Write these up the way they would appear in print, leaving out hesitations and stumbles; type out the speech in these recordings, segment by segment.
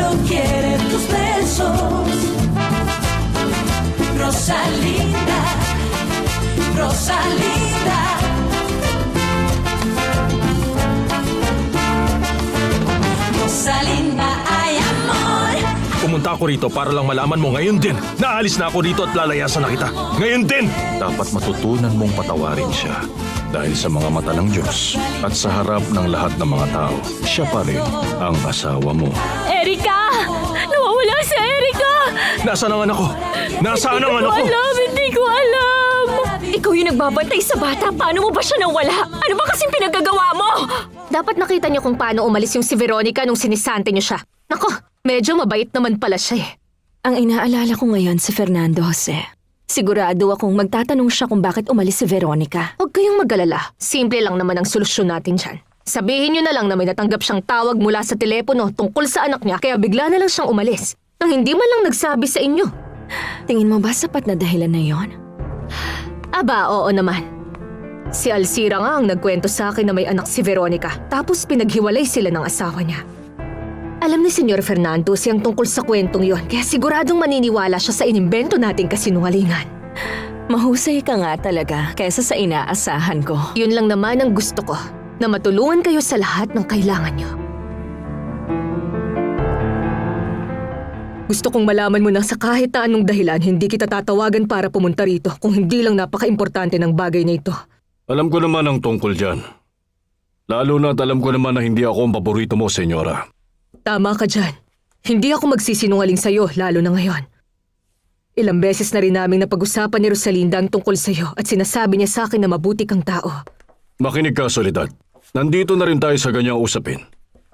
solo quiere tus besos. Rosalinda, Rosalinda. Rosalinda, ay amor. Pumunta ako rito para lang malaman mo ngayon din. Naalis na ako rito at lalayasan na kita. Ngayon din! Dapat matutunan mong patawarin siya. Dahil sa mga mata ng Diyos at sa harap ng lahat ng mga tao, siya pa rin ang asawa mo. Erika! Nawawala si Erika! Nasaan ang anak ko? Nasaan ang anak ko? Hindi ko alam! Ikaw yung nagbabantay sa bata. Paano mo ba siya nawala? Ano ba kasing pinagagawa mo? Dapat nakita niyo kung paano umalis yung si Veronica nung sinisante niyo siya. Nako, medyo mabait naman pala siya eh. Ang inaalala ko ngayon si Fernando Jose. Sigurado akong magtatanong siya kung bakit umalis si Veronica. Huwag kayong mag-alala. Simple lang naman ang solusyon natin dyan. Sabihin niyo na lang na may natanggap siyang tawag mula sa telepono tungkol sa anak niya kaya bigla na lang siyang umalis. Nang hindi man lang nagsabi sa inyo. Tingin mo ba sapat na dahilan na yon? Aba, oo naman. Si Alcira nga ang nagkwento sa akin na may anak si Veronica tapos pinaghiwalay sila ng asawa niya. Alam ni Senyor Fernando siyang tungkol sa kwentong yon kaya siguradong maniniwala siya sa inimbento nating kasinungalingan. Mahusay ka nga talaga kaysa sa inaasahan ko. Yun lang naman ang gusto ko, na matulungan kayo sa lahat ng kailangan niyo. Gusto kong malaman mo na sa kahit na anong dahilan hindi kita tatawagan para pumunta rito kung hindi lang napaka-importante ng bagay na ito. Alam ko naman ang tungkol dyan. Lalo na't alam ko naman na hindi ako ang paborito mo, senyora. Tama ka dyan. Hindi ako magsisinungaling sa'yo, lalo na ngayon. Ilang beses na rin namin napag-usapan ni Rosalinda ang tungkol sa'yo at sinasabi niya sa akin na mabuti kang tao. Makinig ka, Soledad. Nandito na rin tayo sa ganyang usapin.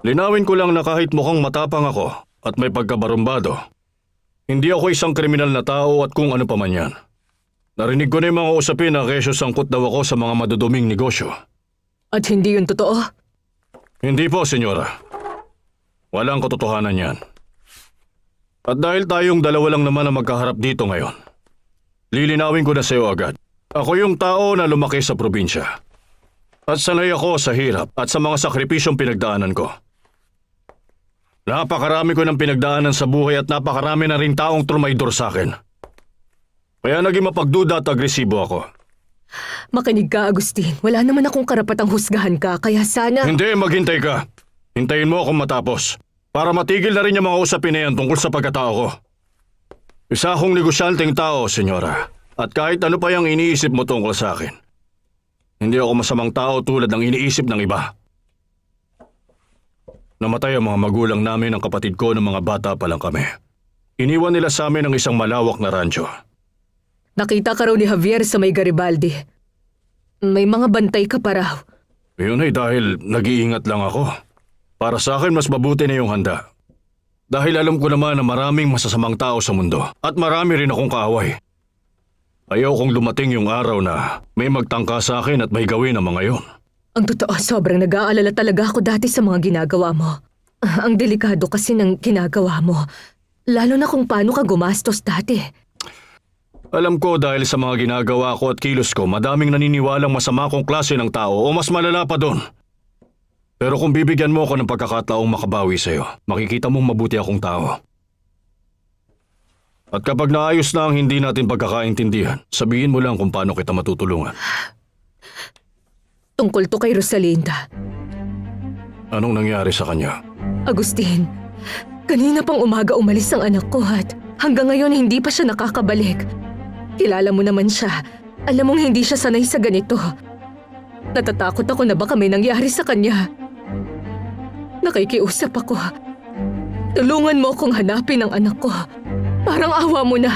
Linawin ko lang na kahit mukhang matapang ako at may pagkabarumbado, hindi ako isang kriminal na tao at kung ano pa man yan. Narinig ko na yung mga usapin na kesyo sangkot daw ako sa mga maduduming negosyo. At hindi yun totoo? Hindi po, senyora. Walang katotohanan yan. At dahil tayong dalawa lang naman ang magkaharap dito ngayon, lilinawin ko na sa iyo agad. Ako yung tao na lumaki sa probinsya. At sanay ako sa hirap at sa mga sakripisyong pinagdaanan ko. Napakarami ko ng pinagdaanan sa buhay at napakarami na rin taong trumaydor sa akin. Kaya naging mapagduda at agresibo ako. Makinig ka, Agustin. Wala naman akong karapatang husgahan ka, kaya sana… Hindi, maghintay ka. Hintayin mo akong matapos. Para matigil na rin yung mga usapin na yan tungkol sa pagkatao ko. Isa akong negosyanteng tao, senyora. At kahit ano pa yung iniisip mo tungkol sa akin, hindi ako masamang tao tulad ng iniisip ng iba. Namatay ang mga magulang namin ng kapatid ko ng mga bata pa lang kami. Iniwan nila sa amin ang isang malawak na rancho. Nakita ka raw ni Javier sa may Garibaldi. May mga bantay ka pa raw. Yun ay dahil nag-iingat lang ako. Para sa akin, mas mabuti na yung handa. Dahil alam ko naman na maraming masasamang tao sa mundo at marami rin akong kaaway. Ayaw kong lumating yung araw na may magtangka sa akin at may gawin ang mga yon. Ang totoo, sobrang nag-aalala talaga ako dati sa mga ginagawa mo. Ang delikado kasi ng ginagawa mo. Lalo na kung paano ka gumastos dati. Alam ko dahil sa mga ginagawa ko at kilos ko, madaming naniniwalang masama kong klase ng tao o mas malala pa doon. Pero kung bibigyan mo ako ng pagkakataong makabawi sa'yo, makikita mong mabuti akong tao. At kapag naayos na ang hindi natin pagkakaintindihan, sabihin mo lang kung paano kita matutulungan. Tungkol to kay Rosalinda. Anong nangyari sa kanya? Agustin, kanina pang umaga umalis ang anak ko at hanggang ngayon hindi pa siya nakakabalik. Kilala mo naman siya. Alam mong hindi siya sanay sa ganito. Natatakot ako na baka may nangyari sa kanya. Nakikiusap ako. Tulungan mo akong hanapin ang anak ko. Parang awa mo na.